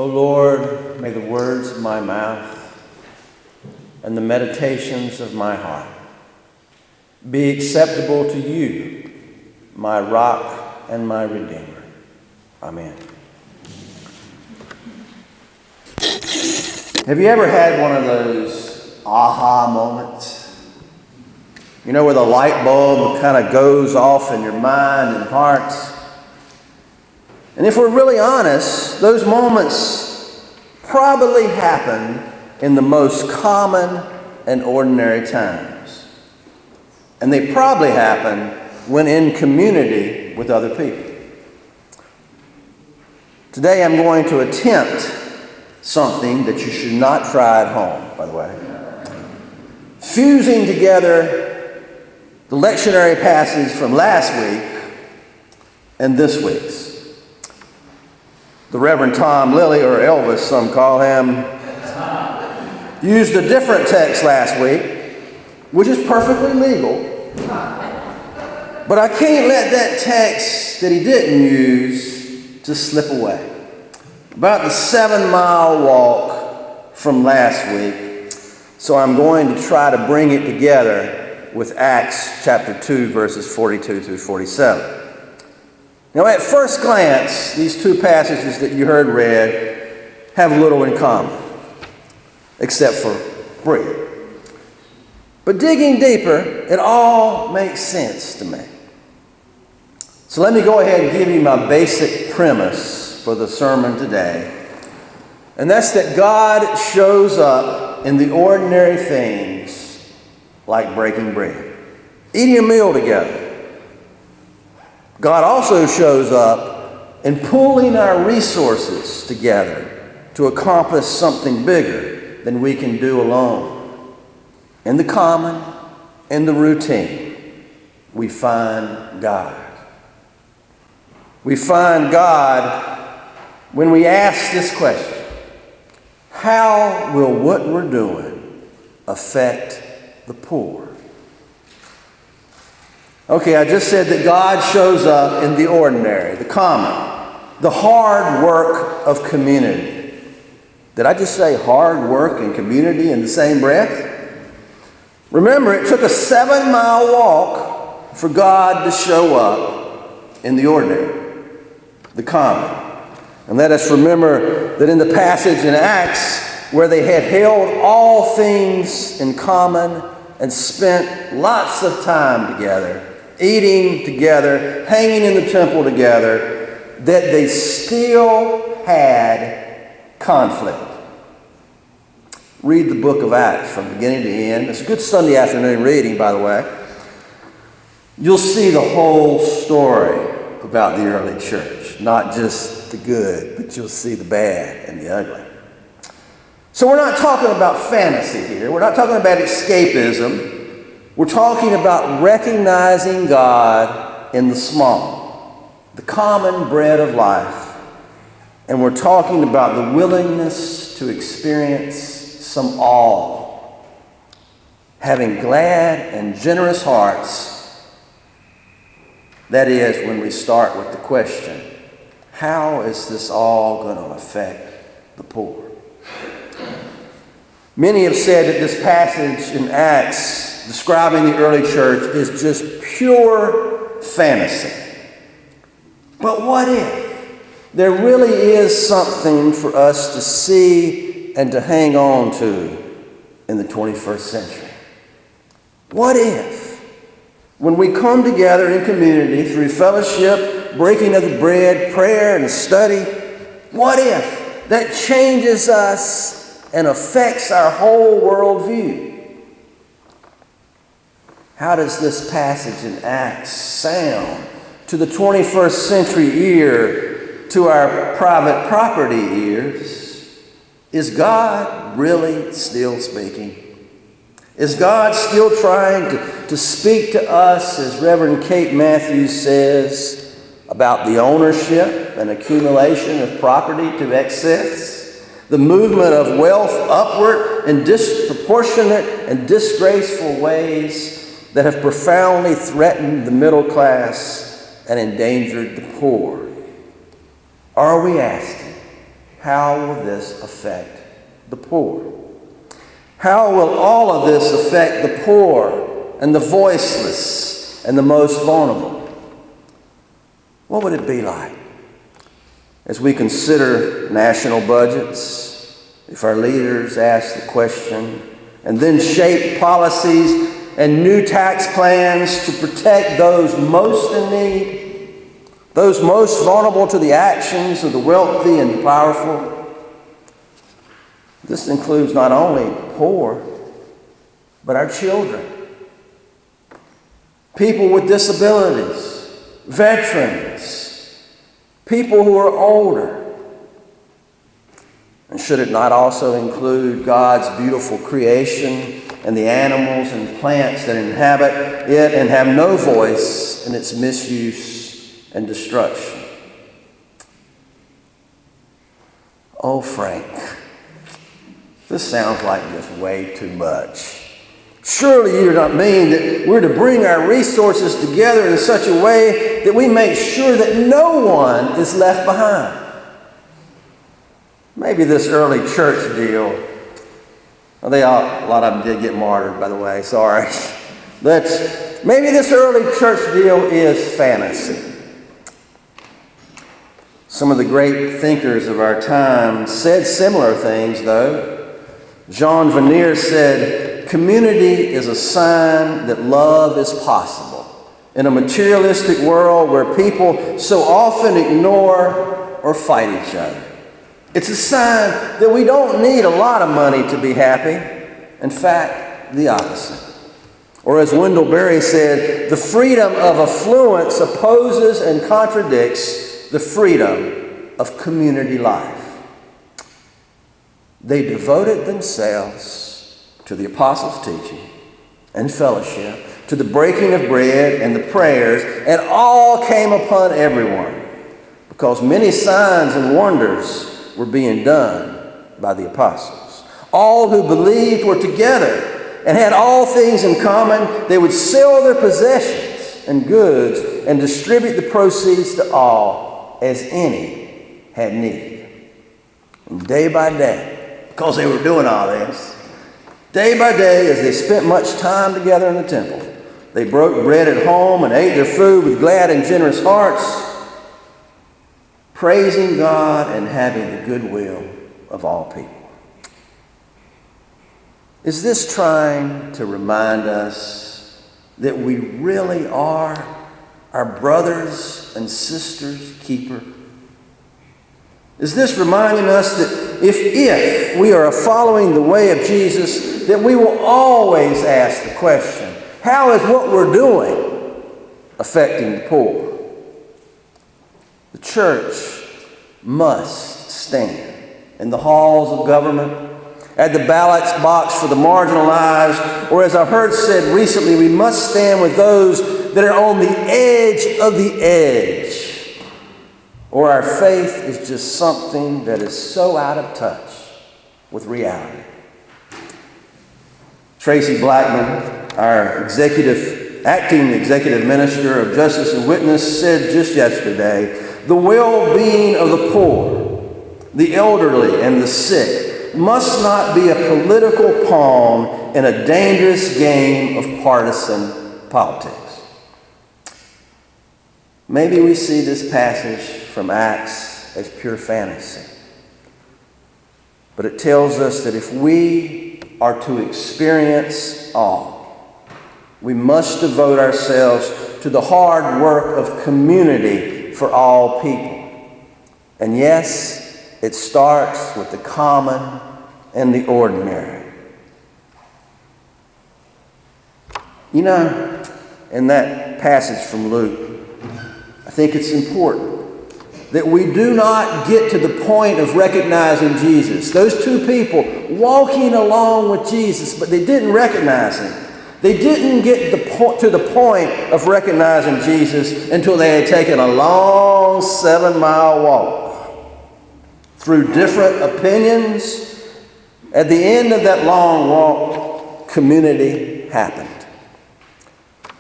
O Lord, may the words of my mouth and the meditations of my heart be acceptable to you, my rock and my redeemer. Amen. Have you ever had one of those aha moments? You know, where the light bulb kind of goes off in your mind and heart. And if we're really honest, those moments probably happen in the most common and ordinary times. And they probably happen when in community with other people. Today I'm going to attempt something that you should not try at home, by the way. Fusing together the lectionary passage from last week and this week's. The Reverend Tom Lilly, or Elvis some call him, used a different text last week, which is perfectly legal. But I can't let that text that he didn't use to slip away. About the 7-mile walk from last week, so I'm going to try to bring it together with Acts chapter 2, verses 42 through 47. Now, at first glance, these two passages that you heard read have little in common, except for bread. But digging deeper, it all makes sense to me. So let me go ahead and give you my basic premise for the sermon today. And that's that God shows up in the ordinary things like breaking bread, eating a meal together. God also shows up in pooling our resources together to accomplish something bigger than we can do alone. In the common, in the routine, we find God. We find God when we ask this question: how will what we're doing affect the poor? Okay, I just said that God shows up in the ordinary, the common, the hard work of community. Did I just say hard work and community in the same breath? Remember, it took a 7-mile walk for God to show up in the ordinary, the common. And let us remember that in the passage in Acts, where they had held all things in common and spent lots of time together, eating together, hanging in the temple together, that they still had conflict. Read the book of Acts from beginning to end. It's a good Sunday afternoon reading, by the way. You'll see the whole story about the early church, not just the good, but you'll see the bad and the ugly. So we're not talking about fantasy here. We're not talking about escapism. We're talking about recognizing God in the small, the common bread of life. And we're talking about the willingness to experience some awe, having glad and generous hearts. That is, when we start with the question, how is this all going to affect the poor? Many have said that this passage in Acts describing the early church is just pure fantasy. But what if there really is something for us to see and to hang on to in the 21st century? What if, when we come together in community through fellowship, breaking of the bread, prayer, and study, what if that changes us and affects our whole worldview? How does this passage in Acts sound to the 21st century ear, to our private property ears? Is God really still speaking? Is God still trying to speak to us, as Reverend Kate Matthews says, about the ownership and accumulation of property to excess, the movement of wealth upward in disproportionate and disgraceful ways that have profoundly threatened the middle class and endangered the poor? Are we asking, how will this affect the poor? How will all of this affect the poor and the voiceless and the most vulnerable? What would it be like as we consider national budgets, if our leaders ask the question and then shape policies and new tax plans to protect those most in need, those most vulnerable to the actions of the wealthy and powerful? This includes not only the poor, but our children, people with disabilities, veterans, people who are older. And should it not also include God's beautiful creation and the animals and plants that inhabit it and have no voice in its misuse and destruction? Oh, Frank, this sounds like just way too much. Surely you do not mean that we're to bring our resources together in such a way that we make sure that no one is left behind. Maybe this early church deal, a lot of them did get martyred, by the way, sorry. But maybe this early church deal is fantasy. Some of the great thinkers of our time said similar things, though. Jean Vanier said, "Community is a sign that love is possible in a materialistic world where people so often ignore or fight each other. It's a sign that we don't need a lot of money to be happy. In fact, the opposite." Or as Wendell Berry said, "The freedom of affluence opposes and contradicts the freedom of community life." They devoted themselves to the apostles' teaching and fellowship, to the breaking of bread and the prayers, and all came upon everyone, because many signs and wonders were being done by the apostles. All who believed were together and had all things in common. They would sell their possessions and goods and distribute the proceeds to all as any had need. And day by day, because they were doing all this, day by day, as they spent much time together in the temple, they broke bread at home and ate their food with glad and generous hearts, praising God and having the goodwill of all people. Is this trying to remind us that we really are our brothers and sisters' keeper? Is this reminding us that if we are following the way of Jesus, that we will always ask the question, how is what we're doing affecting the poor? The church must stand in the halls of government, at the ballot box for the marginalized, or as I've heard said recently, we must stand with those that are on the edge of the edge, or our faith is just something that is so out of touch with reality. Tracy Blackman, our acting executive minister of Justice and Witness, said just yesterday, "The well-being of the poor, the elderly, and the sick must not be a political pawn in a dangerous game of partisan politics." Maybe we see this passage from Acts as pure fantasy, but it tells us that if we are to experience all, we must devote ourselves to the hard work of community for all people. And yes, it starts with the common and the ordinary. You know, in that passage from Luke, I think it's important that we do not get to the point of recognizing Jesus. Those two people walking along with Jesus, but they didn't recognize him. They didn't get to the point of recognizing Jesus until they had taken a long 7-mile walk through different opinions. At the end of that long walk, community happened.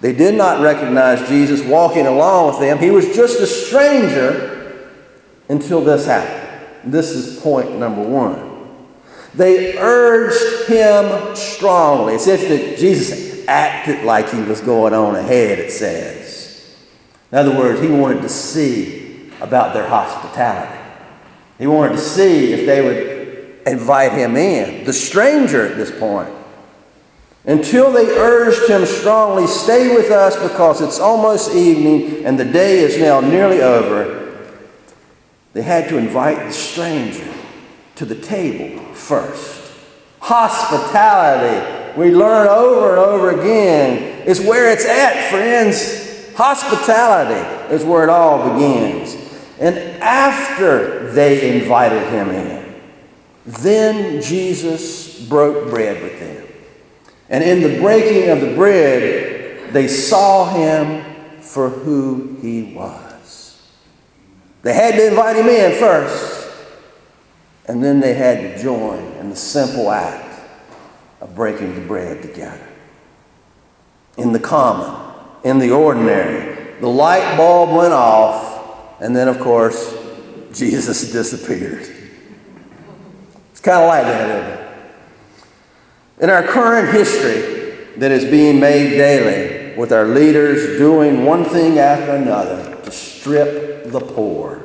They did not recognize Jesus walking along with them. He was just a stranger until this happened. This is point number one. They urged him strongly. It's as if Jesus acted like he was going on ahead, it says. In other words, he wanted to see about their hospitality. He wanted to see if they would invite him in, the stranger at this point. Until they urged him strongly, stay with us because it's almost evening and the day is now nearly over. They had to invite the stranger to the table first. Hospitality, we learn over and over again, is where it's at, friends. Hospitality is where it all begins. And after they invited him in, then Jesus broke bread with them. And in the breaking of the bread, they saw him for who he was. They had to invite him in first. And then they had to join in the simple act of breaking the bread together. In the common, in the ordinary, the light bulb went off, and then, of course, Jesus disappeared. It's kind of like that, isn't it? In our current history that is being made daily, with our leaders doing one thing after another to strip the poor,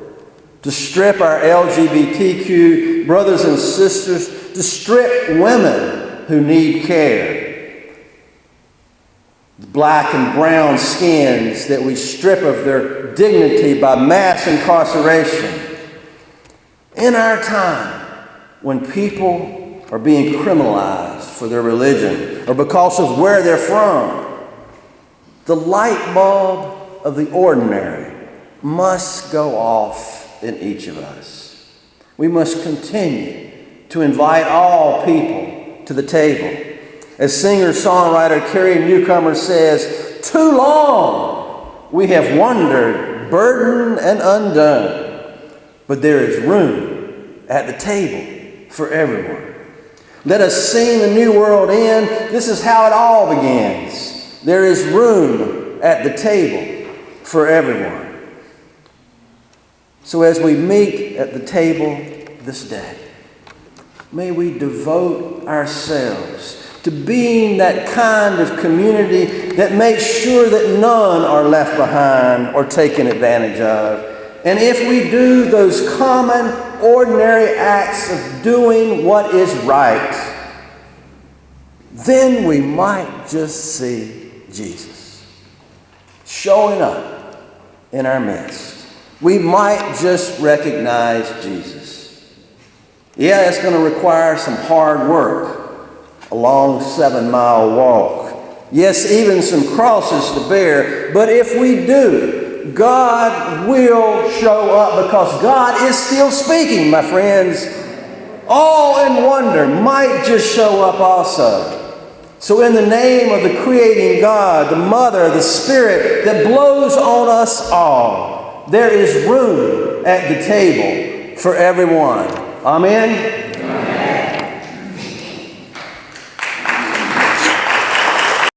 to strip our LGBTQ brothers and sisters, to strip women who need care, the black and brown skins that we strip of their dignity by mass incarceration. In our time, when people are being criminalized for their religion or because of where they're from, the light bulb of the ordinary must go off in each of us. We must continue to invite all people to the table. As singer-songwriter Carrie Newcomer says, too long we have wandered, burdened and undone, but there is room at the table for everyone. Let us sing the new world in. This is how it all begins. There is room at the table for everyone. So as we meet at the table this day, may we devote ourselves to being that kind of community that makes sure that none are left behind or taken advantage of. And if we do those common, ordinary acts of doing what is right, then we might just see Jesus showing up in our midst. We might just recognize Jesus. Yeah, it's going to require some hard work, a long 7-mile walk. Yes, even some crosses to bear. But if we do, God will show up because God is still speaking, my friends. Awe and wonder might just show up also. So in the name of the creating God, the Mother, the Spirit that blows on us all, there is room at the table for everyone. Amen.